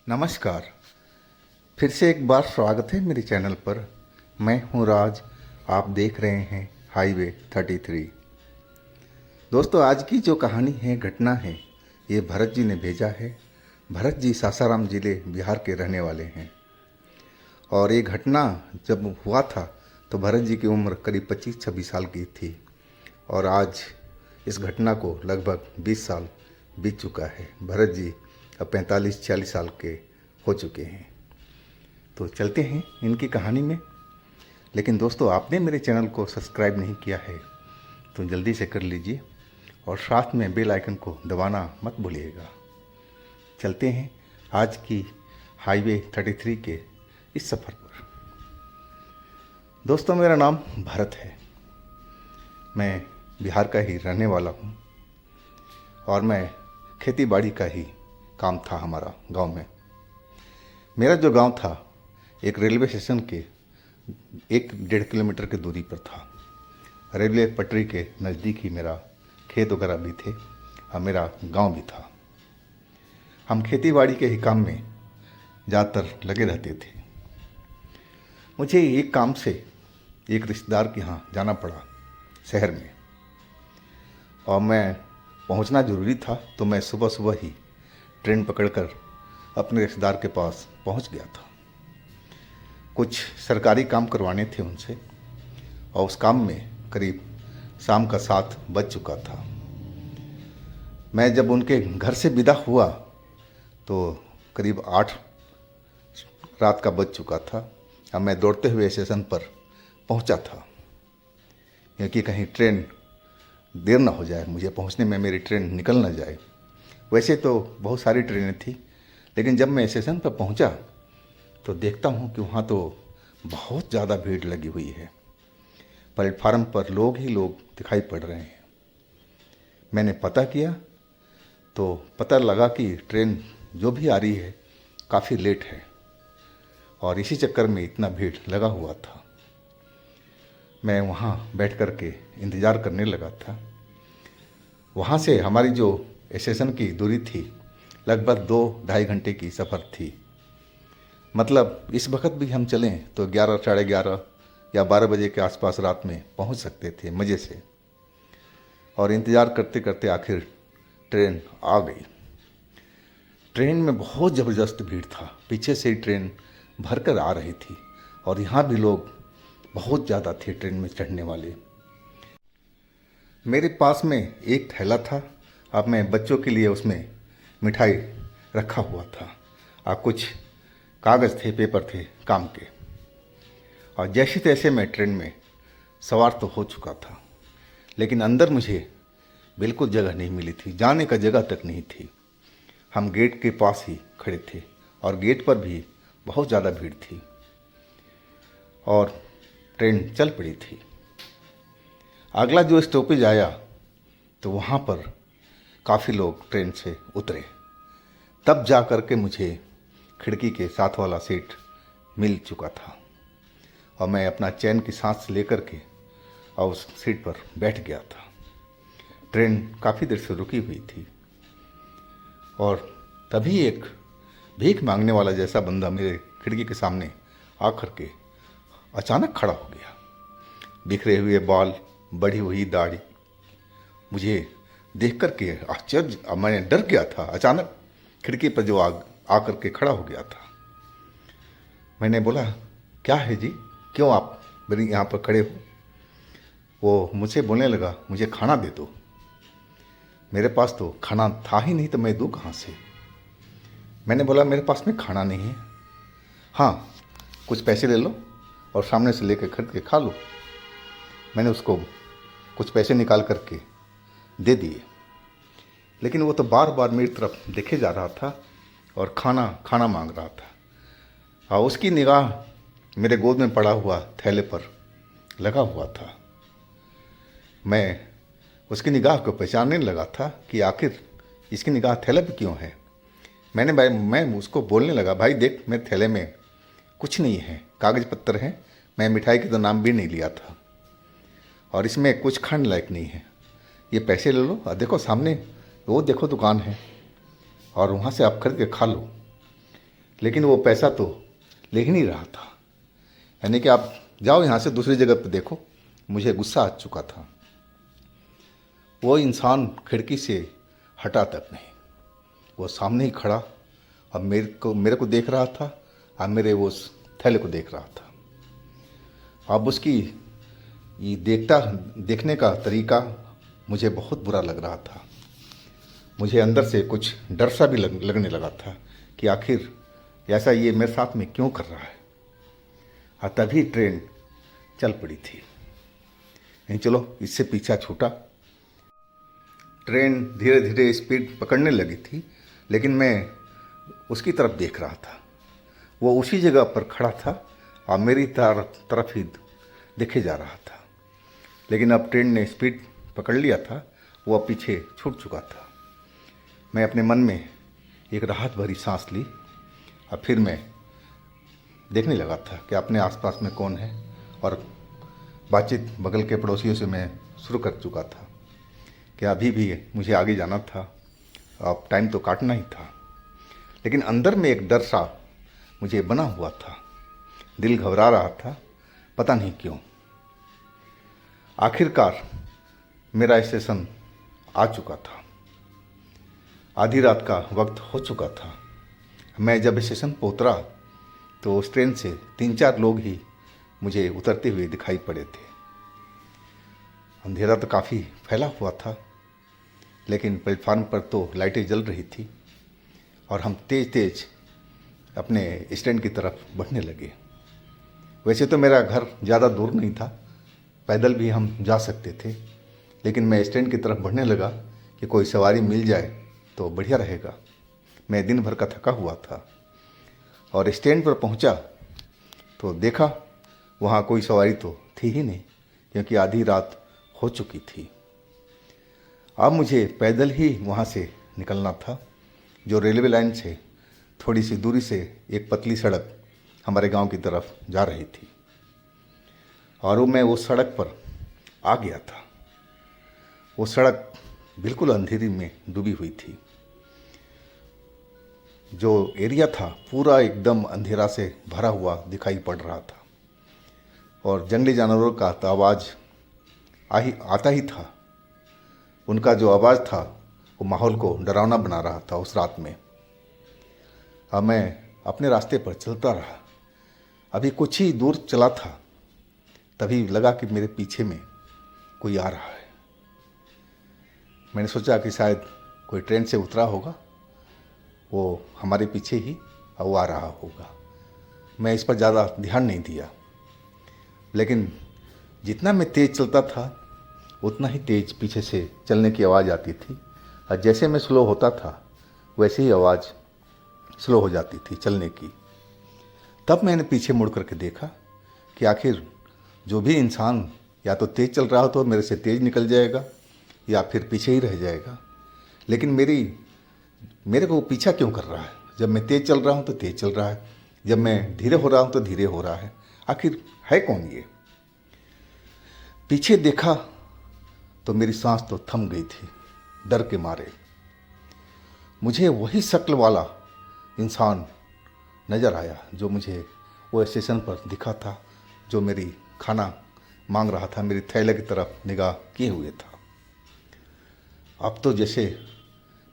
नमस्कार। फिर से एक बार स्वागत है मेरे चैनल पर। मैं हूं राज। आप देख रहे हैं हाईवे 33। दोस्तों, आज की जो कहानी है, घटना है, ये भरत जी ने भेजा है। भरत जी सासाराम जिले बिहार के रहने वाले हैं और ये घटना जब हुआ था तो भरत जी की उम्र करीब 25-26 साल की थी और आज इस घटना को लगभग 20 साल बीत चुका है। भरत जी अब 45-46 साल के हो चुके हैं। तो चलते हैं इनकी कहानी में। लेकिन दोस्तों, आपने मेरे चैनल को सब्सक्राइब नहीं किया है तो जल्दी से कर लीजिए और साथ में बेल आइकन को दबाना मत भूलिएगा। चलते हैं आज की हाईवे 33 के इस सफ़र पर। दोस्तों, मेरा नाम भरत है। मैं बिहार का ही रहने वाला हूँ और मैं खेती बाड़ी का ही काम था हमारा गांव में। मेरा जो गांव था एक रेलवे स्टेशन के 1-1.5 किलोमीटर की दूरी पर था। रेलवे पटरी के नज़दीक ही मेरा खेत वगैरह भी थे और मेरा गांव भी था। हम खेती बाड़ी के ही काम में ज़्यादातर लगे रहते थे। मुझे एक काम से एक रिश्तेदार के यहाँ जाना पड़ा शहर में और मैं पहुँचना ज़रूरी था, तो मैं सुबह सुबह ही ट्रेन पकड़कर अपने रिश्तेदार के पास पहुँच गया था। कुछ सरकारी काम करवाने थे उनसे और उस काम में करीब शाम का 7 बज चुका था। मैं जब उनके घर से विदा हुआ तो करीब 8 रात का बज चुका था। अब मैं दौड़ते हुए स्टेशन पर पहुंचा था क्योंकि कहीं ट्रेन देर ना हो जाए, मुझे पहुंचने में मेरी ट्रेन निकल ना जाए। वैसे तो बहुत सारी ट्रेनें थी, लेकिन जब मैं स्टेशन पर पहुंचा तो देखता हूं कि वहां तो बहुत ज़्यादा भीड़ लगी हुई है। प्लेटफार्म पर लोग ही लोग दिखाई पड़ रहे हैं। मैंने पता किया तो पता लगा कि ट्रेन जो भी आ रही है काफ़ी लेट है और इसी चक्कर में इतना भीड़ लगा हुआ था। मैं वहाँ बैठ कर के इंतज़ार करने लगा था। वहाँ से हमारी जो स्टेशन की दूरी थी लगभग 2-2.5 घंटे की सफ़र थी। मतलब इस वक्त भी हम चलें तो 11, साढ़े 11 या 12 बजे के आसपास रात में पहुँच सकते थे मज़े से। और इंतज़ार करते करते आखिर ट्रेन आ गई। ट्रेन में बहुत ज़बरदस्त भीड़ था। पीछे से ही ट्रेन भरकर आ रही थी और यहाँ भी लोग बहुत ज़्यादा थे ट्रेन में चढ़ने वाले। मेरे पास में एक थैला था। अब मैं बच्चों के लिए उसमें मिठाई रखा हुआ था और कुछ कागज़ थे, पेपर थे काम के। और जैसे तैसे मैं ट्रेन में सवार तो हो चुका था, लेकिन अंदर मुझे बिल्कुल जगह नहीं मिली थी, जाने का जगह तक नहीं थी। हम गेट के पास ही खड़े थे और गेट पर भी बहुत ज़्यादा भीड़ थी और ट्रेन चल पड़ी थी। अगला जो स्टॉपेज आया तो वहाँ पर काफ़ी लोग ट्रेन से उतरे। तब जा कर के मुझे खिड़की के साथ वाला सीट मिल चुका था और मैं अपना चैन की सांस लेकर के और उस सीट पर बैठ गया था। ट्रेन काफ़ी देर से रुकी हुई थी और तभी एक भीख मांगने वाला जैसा बंदा मेरे खिड़की के सामने आकर के अचानक खड़ा हो गया। बिखरे हुए बाल, बढ़ी हुई दाढ़ी। मुझे देख कर के आश्चर्य, मैं डर गया था। अचानक खिड़की पर जो आकर के खड़ा हो गया था। मैंने बोला, क्या है जी, क्यों आप मेरे यहाँ पर खड़े हो? वो मुझसे बोलने लगा, मुझे खाना दे दो। मेरे पास तो खाना था ही नहीं, तो मैं दूँ कहाँ से? मैंने बोला, मेरे पास में खाना नहीं है। हाँ, कुछ पैसे ले लो और सामने से लेकर खरीद के खा लो। मैंने उसको कुछ पैसे निकाल करके दे दिए, लेकिन वो तो बार बार मेरी तरफ देखे जा रहा था और खाना खाना मांग रहा था और उसकी निगाह मेरे गोद में पड़ा हुआ थैले पर लगा हुआ था। मैं उसकी निगाह को पहचानने लगा था कि आखिर इसकी निगाह थैले पर क्यों है। मैं उसको बोलने लगा, भाई देख, मेरे थैले में कुछ नहीं है, कागज़ पत्तर हैं, मैं मिठाई के तो नाम भी नहीं लिया था और इसमें कुछ खाने लायक नहीं है। ये पैसे ले लो और देखो सामने वो देखो दुकान है और वहाँ से आप खरीद के खा लो। लेकिन वो पैसा तो ले ही नहीं रहा था। यानी कि आप जाओ यहाँ से दूसरी जगह पर देखो। मुझे गुस्सा आ चुका था। वो इंसान खिड़की से हटा तक नहीं, वो सामने ही खड़ा और मेरे को देख रहा था और मेरे वो उस थैले को देख रहा था। अब उसकी ये देखने का तरीका मुझे बहुत बुरा लग रहा था। मुझे अंदर से कुछ डर सा भी लगने लगा था कि आखिर ऐसा ये मेरे साथ में क्यों कर रहा है। और तभी ट्रेन चल पड़ी थी। नहीं, चलो इससे पीछा छूटा। ट्रेन धीरे धीरे स्पीड पकड़ने लगी थी, लेकिन मैं उसकी तरफ देख रहा था। वो उसी जगह पर खड़ा था और मेरी तरफ ही देखे जा रहा था। लेकिन अब ट्रेन ने स्पीड पकड़ लिया था, वो अब पीछे छूट चुका था। मैं अपने मन में एक राहत भरी सांस ली और फिर मैं देखने लगा था कि अपने आसपास में कौन है, और बातचीत बगल के पड़ोसियों से मैं शुरू कर चुका था कि अभी भी मुझे आगे जाना था, अब टाइम तो काटना ही था। लेकिन अंदर में एक डर सा मुझे बना हुआ था। दिल घबरा रहा था, पता नहीं क्यों। आखिरकार मेरा स्टेशन आ चुका था। आधी रात का वक्त हो चुका था। मैं जब स्टेशन पर उतरा तो उस ट्रेन से 3-4 लोग ही मुझे उतरते हुए दिखाई पड़े थे। अंधेरा तो काफ़ी फैला हुआ था, लेकिन प्लेटफार्म पर तो लाइटें जल रही थी और हम तेज तेज अपने स्टैंड की तरफ बढ़ने लगे। वैसे तो मेरा घर ज़्यादा दूर नहीं था, पैदल भी हम जा सकते थे, लेकिन मैं स्टैंड की तरफ बढ़ने लगा कि कोई सवारी मिल जाए तो बढ़िया रहेगा। मैं दिन भर का थका हुआ था और स्टैंड पर पहुंचा तो देखा वहाँ कोई सवारी तो थी ही नहीं, क्योंकि आधी रात हो चुकी थी। अब मुझे पैदल ही वहाँ से निकलना था। जो रेलवे लाइन से थोड़ी सी दूरी से एक पतली सड़क हमारे गांव की तरफ जा रही थी, और वो मैं उस सड़क पर आ गया था। वो सड़क बिल्कुल अंधेरी में डूबी हुई थी। जो एरिया था पूरा एकदम अंधेरा से भरा हुआ दिखाई पड़ रहा था, और जंगली जानवरों का तो आवाज़ आता ही था। उनका जो आवाज़ था वो माहौल को डरावना बना रहा था उस रात में। अब मैं अपने रास्ते पर चलता रहा। अभी कुछ ही दूर चला था, तभी लगा कि मेरे पीछे में कोई आ रहा है। मैंने सोचा कि शायद कोई ट्रेन से उतरा होगा, वो हमारे पीछे ही वो आ रहा होगा। मैं इस पर ज़्यादा ध्यान नहीं दिया, लेकिन जितना मैं तेज़ चलता था उतना ही तेज़ पीछे से चलने की आवाज़ आती थी, और जैसे मैं स्लो होता था वैसे ही आवाज़ स्लो हो जाती थी चलने की। तब मैंने पीछे मुड़ करके देखा कि आखिर जो भी इंसान या तो तेज़ चल रहा हो तो मेरे से तेज़ निकल जाएगा या फिर पीछे ही रह जाएगा। लेकिन मेरे को पीछा क्यों कर रहा है? जब मैं तेज़ चल रहा हूँ तो तेज़ चल रहा है, जब मैं धीरे हो रहा हूँ तो धीरे हो रहा है। आखिर है कौन ये? पीछे देखा तो मेरी सांस तो थम गई थी डर के मारे। मुझे वही शक्ल वाला इंसान नज़र आया जो मुझे वो स्टेशन पर दिखा था, जो मेरी खाना मांग रहा था, मेरी थैले की तरफ निगाह किए हुए था। अब तो जैसे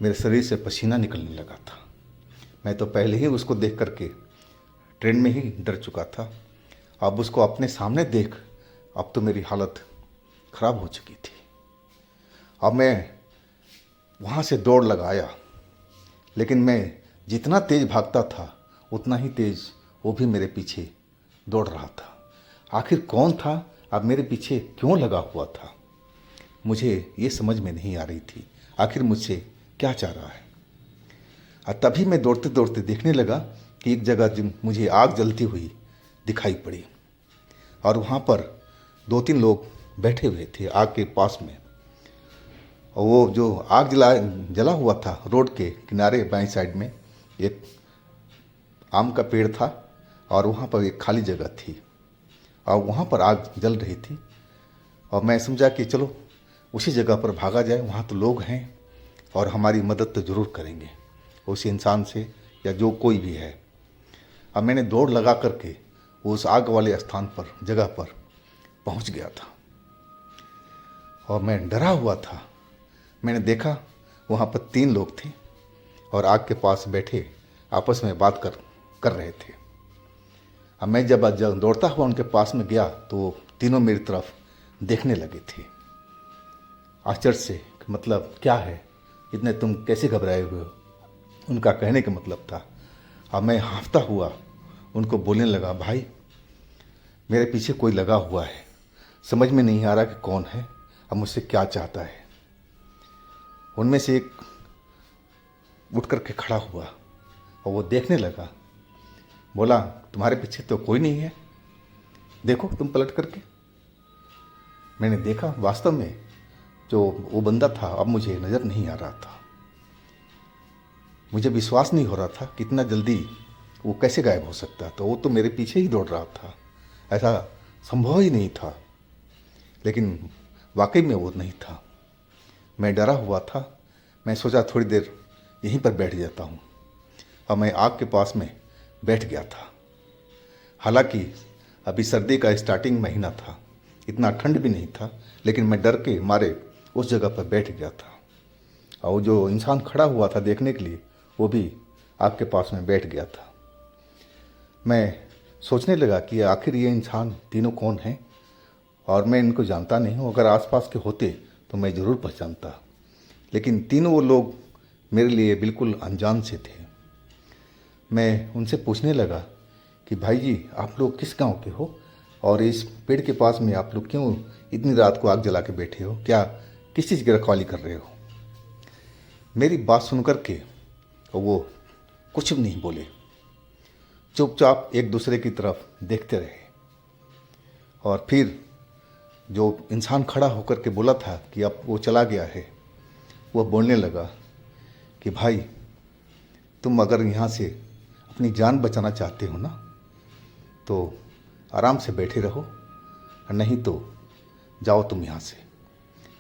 मेरे शरीर से पसीना निकलने लगा था। मैं तो पहले ही उसको देख करके ट्रेन में ही डर चुका था। अब उसको अपने सामने देख अब तो मेरी हालत ख़राब हो चुकी थी। अब मैं वहाँ से दौड़ लगाया, लेकिन मैं जितना तेज़ भागता था उतना ही तेज़ वो भी मेरे पीछे दौड़ रहा था। आखिर कौन था, अब मेरे पीछे क्यों लगा हुआ था? मुझे ये समझ में नहीं आ रही थी आखिर मुझसे क्या चाह रहा है। और तभी मैं दौड़ते दौड़ते देखने लगा कि एक जगह मुझे आग जलती हुई दिखाई पड़ी, और वहाँ पर 2-3 लोग बैठे हुए थे आग के पास में। और वो जो आग जला हुआ था, रोड के किनारे बाएं साइड में एक आम का पेड़ था, और वहाँ पर एक खाली जगह थी, और वहाँ पर आग जल रही थी। और मैं समझा कि चलो उसी जगह पर भागा जाए, वहाँ तो लोग हैं और हमारी मदद तो ज़रूर करेंगे उस इंसान से, या जो कोई भी है। अब मैंने दौड़ लगा करके उस आग वाले स्थान पर, जगह पर पहुंच गया था और मैं डरा हुआ था। मैंने देखा वहाँ पर 3 लोग थे और आग के पास बैठे आपस में बात कर रहे थे। अब मैं जब दौड़ता हुआ उनके पास में गया तो वो तीनों मेरी तरफ देखने लगे थे आश्चर्य से, मतलब क्या है, इतने तुम कैसे घबराए हुए हो, उनका कहने का मतलब था। अब मैं हाँफता हुआ उनको बोलने लगा, भाई मेरे पीछे कोई लगा हुआ है, समझ में नहीं आ रहा कि कौन है, अब मुझसे क्या चाहता है। उनमें से एक उठ करके खड़ा हुआ और वो देखने लगा, बोला, तुम्हारे पीछे तो कोई नहीं है, देखो तुम पलट करके। मैंने देखा, वास्तव में जो वो बंदा था अब मुझे नज़र नहीं आ रहा था। मुझे विश्वास नहीं हो रहा था कि इतना जल्दी वो कैसे गायब हो सकता, तो वो तो मेरे पीछे ही दौड़ रहा था, ऐसा संभव ही नहीं था। लेकिन वाकई में वो नहीं था। मैं डरा हुआ था। मैं सोचा थोड़ी देर यहीं पर बैठ जाता हूँ और मैं आग के पास में बैठ गया था। हालांकि अभी सर्दी का स्टार्टिंग महीना था, इतना ठंड भी नहीं था, लेकिन मैं डर के मारे उस जगह पर बैठ गया था और जो इंसान खड़ा हुआ था देखने के लिए वो भी आग के पास में बैठ गया था। मैं सोचने लगा कि आखिर ये इंसान तीनों कौन हैं और मैं इनको जानता नहीं हूँ। अगर आसपास के होते तो मैं ज़रूर पहचानता, लेकिन तीनों वो लोग मेरे लिए बिल्कुल अनजान से थे। मैं उनसे पूछने लगा कि भाई जी, आप लोग किस गांव के हो और इस पेड़ के पास में आप लोग क्यों इतनी रात को आग जला के बैठे हो, क्या किस चीज़ की रखवाली कर रहे हो। मेरी बात सुन कर के वो कुछ भी नहीं बोले, चुपचाप एक दूसरे की तरफ देखते रहे। और फिर जो इंसान खड़ा होकर के बोला था कि अब वो चला गया है, वह बोलने लगा कि भाई, तुम अगर यहाँ से अपनी जान बचाना चाहते हो ना तो आराम से बैठे रहो, नहीं तो जाओ तुम यहाँ से।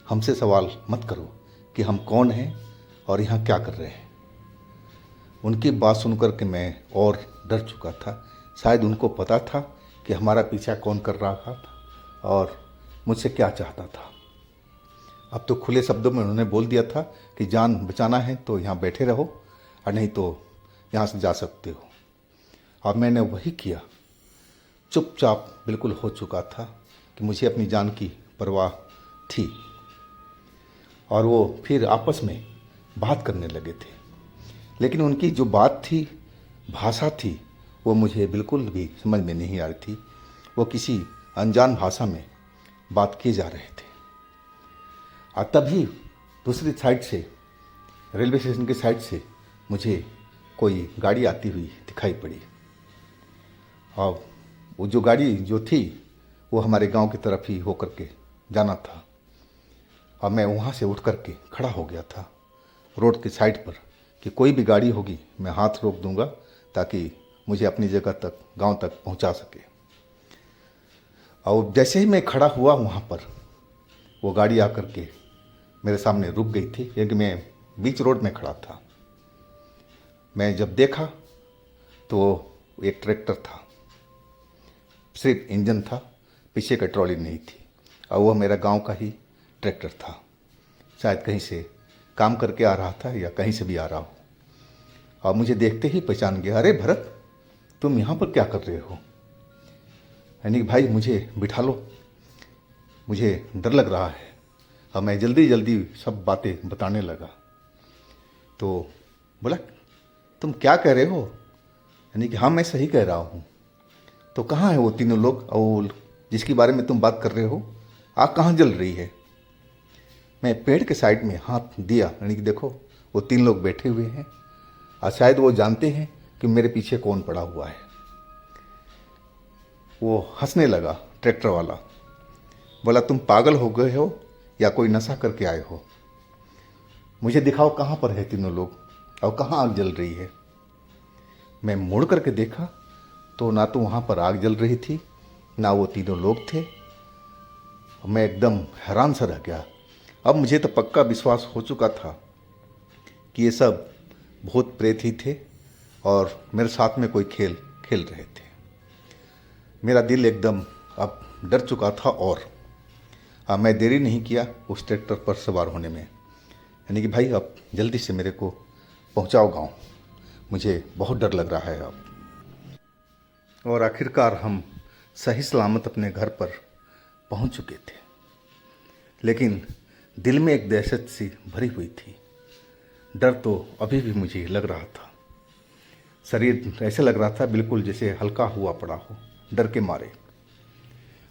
हमसे सवाल मत करो कि हम कौन हैं और यहाँ क्या कर रहे हैं। उनकी बात सुनकर के मैं और डर चुका था। शायद उनको पता था कि हमारा पीछा कौन कर रहा था और मुझसे क्या चाहता था। अब तो खुले शब्दों में उन्होंने बोल दिया था कि जान बचाना है तो यहाँ बैठे रहो और नहीं तो यहाँ से जा सकते हो। और मैंने वही किया। चुपचाप बिल्कुल हो चुका था कि मुझे अपनी जान की परवाह थी। और वो फिर आपस में बात करने लगे थे, लेकिन उनकी जो बात थी, भाषा थी, वो मुझे बिल्कुल भी समझ में नहीं आ रही थी। वो किसी अनजान भाषा में बात किए जा रहे थे। और तभी दूसरी साइड से, रेलवे स्टेशन की साइड से मुझे कोई गाड़ी आती हुई दिखाई पड़ी और वो जो गाड़ी जो थी वो हमारे गांव की तरफ ही होकर के जाना था। और मैं वहाँ से उठ कर के खड़ा हो गया था रोड की साइड पर कि कोई भी गाड़ी होगी मैं हाथ रोक दूंगा ताकि मुझे अपनी जगह तक, गांव तक पहुंचा सके। और जैसे ही मैं खड़ा हुआ वहाँ पर, वो गाड़ी आकर के मेरे सामने रुक गई थी, क्योंकि मैं बीच रोड में खड़ा था। मैं जब देखा तो एक ट्रैक्टर था, सिर्फ इंजन था, पीछे का ट्रॉली नहीं थी और वह मेरा गांव का ही ट्रैक्टर था। शायद कहीं से काम करके आ रहा था या कहीं से भी आ रहा हो। और मुझे देखते ही पहचान गया, अरे भरत, तुम यहाँ पर क्या कर रहे हो। यानी कि भाई मुझे बिठा लो, मुझे डर लग रहा है। और मैं जल्दी जल्दी सब बातें बताने लगा। तो बोला, तुम क्या कह रहे हो। यानी कि हाँ, मैं सही कह रहा हूँ। तो कहाँ है वो तीनों लोग और वो जिसके बारे में तुम बात कर रहे हो, आग कहाँ जल रही है। मैं पेड़ के साइड में हाथ दिया, यानी कि देखो वो 3 लोग बैठे हुए हैं और शायद वो जानते हैं कि मेरे पीछे कौन पड़ा हुआ है। वो हंसने लगा ट्रैक्टर वाला, बोला, तुम पागल हो गए हो या कोई नशा करके आए हो। मुझे दिखाओ कहाँ पर है तीनों लोग और कहाँ आग जल रही है। मैं मुड़ करके देखा तो ना तो वहाँ पर आग जल रही थी, ना वो तीनों लोग थे। मैं एकदम हैरान सा रह गया। अब मुझे तो पक्का विश्वास हो चुका था कि ये सब भूत प्रेत ही थे और मेरे साथ में कोई खेल खेल रहे थे। मेरा दिल एकदम अब डर चुका था और मैं देरी नहीं किया उस ट्रैक्टर पर सवार होने में, यानी कि भाई अब जल्दी से मेरे को पहुंचाओ गांव, मुझे बहुत डर लग रहा है अब। और आखिरकार हम सही सलामत अपने घर पर पहुंच चुके थे, लेकिन दिल में एक दहशत सी भरी हुई थी। डर तो अभी भी मुझे लग रहा था, शरीर ऐसे लग रहा था बिल्कुल जैसे हल्का हुआ पड़ा हो डर के मारे।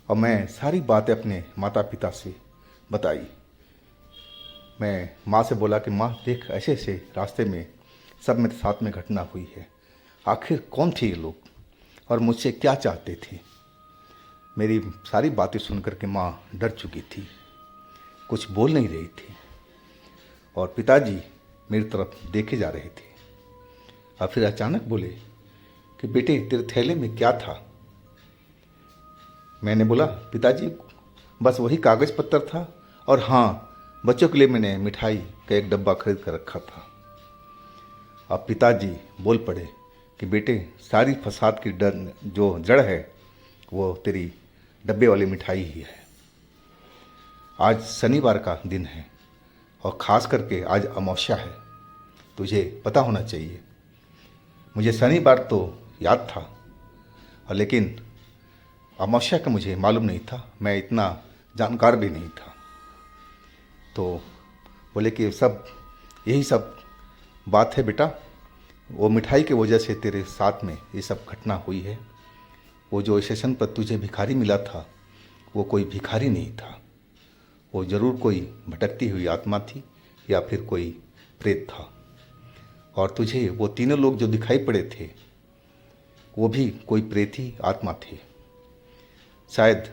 और मैं सारी बातें अपने माता पिता से बताई। मैं माँ से बोला कि माँ देख, ऐसे ऐसे रास्ते में सब मेरे साथ में घटना हुई है, आखिर कौन थे ये लोग और मुझसे क्या चाहते थे। मेरी सारी बातें सुनकर के माँ डर चुकी थी, कुछ बोल नहीं रही थी। और पिताजी मेरी तरफ देखे जा रहे थे और फिर अचानक बोले कि बेटे तेरे थैले में क्या था। मैंने बोला पिताजी बस वही कागज़ पत्तर था और हाँ, बच्चों के लिए मैंने मिठाई का एक डब्बा खरीद कर रखा था। अब पिताजी बोल पड़े कि बेटे सारी फसाद की डर जो जड़ है वो तेरी डब्बे वाली मिठाई ही है। आज शनिवार का दिन है और ख़ास करके आज अमावस्या है, तुझे पता होना चाहिए। मुझे शनिवार तो याद था और लेकिन अमावस्या का मुझे मालूम नहीं था, मैं इतना जानकार भी नहीं था। तो बोले कि सब यही सब बात है बेटा, वो मिठाई की वजह से तेरे साथ में ये सब घटना हुई है। वो जो स्टेशन पर तुझे भिखारी मिला था वो कोई भिखारी नहीं था, वो ज़रूर कोई भटकती हुई आत्मा थी या फिर कोई प्रेत था। और तुझे वो तीनों लोग जो दिखाई पड़े थे वो भी कोई प्रेत ही आत्मा थे। शायद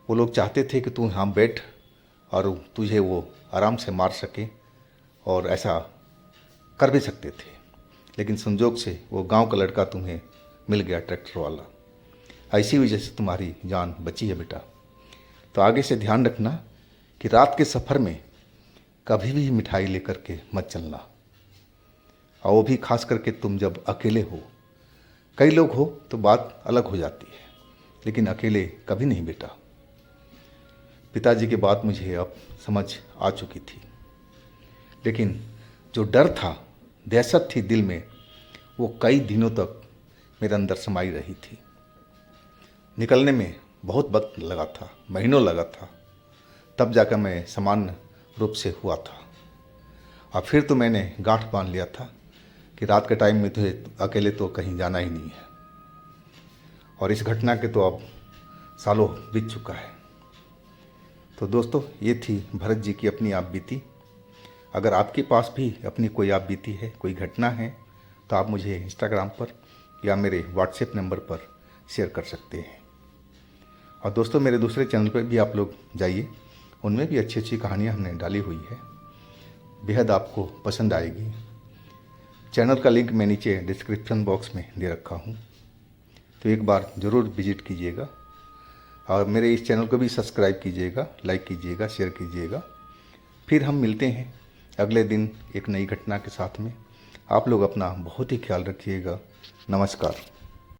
वो लोग चाहते थे कि तू यहाँ बैठ और तुझे वो आराम से मार सके, और ऐसा कर भी सकते थे, लेकिन संजोग से वो गांव का लड़का तुम्हें मिल गया, ट्रैक्टर वाला, ऐसी वजह से तुम्हारी जान बची है बेटा। तो आगे से ध्यान रखना कि रात के सफ़र में कभी भी मिठाई लेकर के मत चलना, और वो भी खास करके तुम जब अकेले हो। कई लोग हो तो बात अलग हो जाती है, लेकिन अकेले कभी नहीं बेटा। पिताजी की बात मुझे अब समझ आ चुकी थी, लेकिन जो डर था, दहशत थी दिल में, वो कई दिनों तक मेरे अंदर समाई रही थी। निकलने में बहुत वक्त लगा था, महीनों लगा था, तब जाकर मैं सामान्य रूप से हुआ था। और फिर तो मैंने गांठ बांध लिया था कि रात के टाइम में तुझे अकेले तो कहीं जाना ही नहीं है। और इस घटना के तो अब सालों बीत चुका है। तो दोस्तों, ये थी भरत जी की अपनी आप बीती। अगर आपके पास भी अपनी कोई आप बीती है, कोई घटना है, तो आप मुझे इंस्टाग्राम पर या मेरे व्हाट्सएप नंबर पर शेयर कर सकते हैं। और दोस्तों, मेरे दूसरे चैनल पर भी आप लोग जाइए, उनमें भी अच्छी अच्छी कहानियाँ हमने डाली हुई है, बेहद आपको पसंद आएगी। चैनल का लिंक मैं नीचे डिस्क्रिप्शन बॉक्स में दे रखा हूँ, तो एक बार ज़रूर विजिट कीजिएगा। और मेरे इस चैनल को भी सब्सक्राइब कीजिएगा, लाइक कीजिएगा, शेयर कीजिएगा। फिर हम मिलते हैं अगले दिन एक नई घटना के साथ में। आप लोग अपना बहुत ही ख्याल रखिएगा। नमस्कार।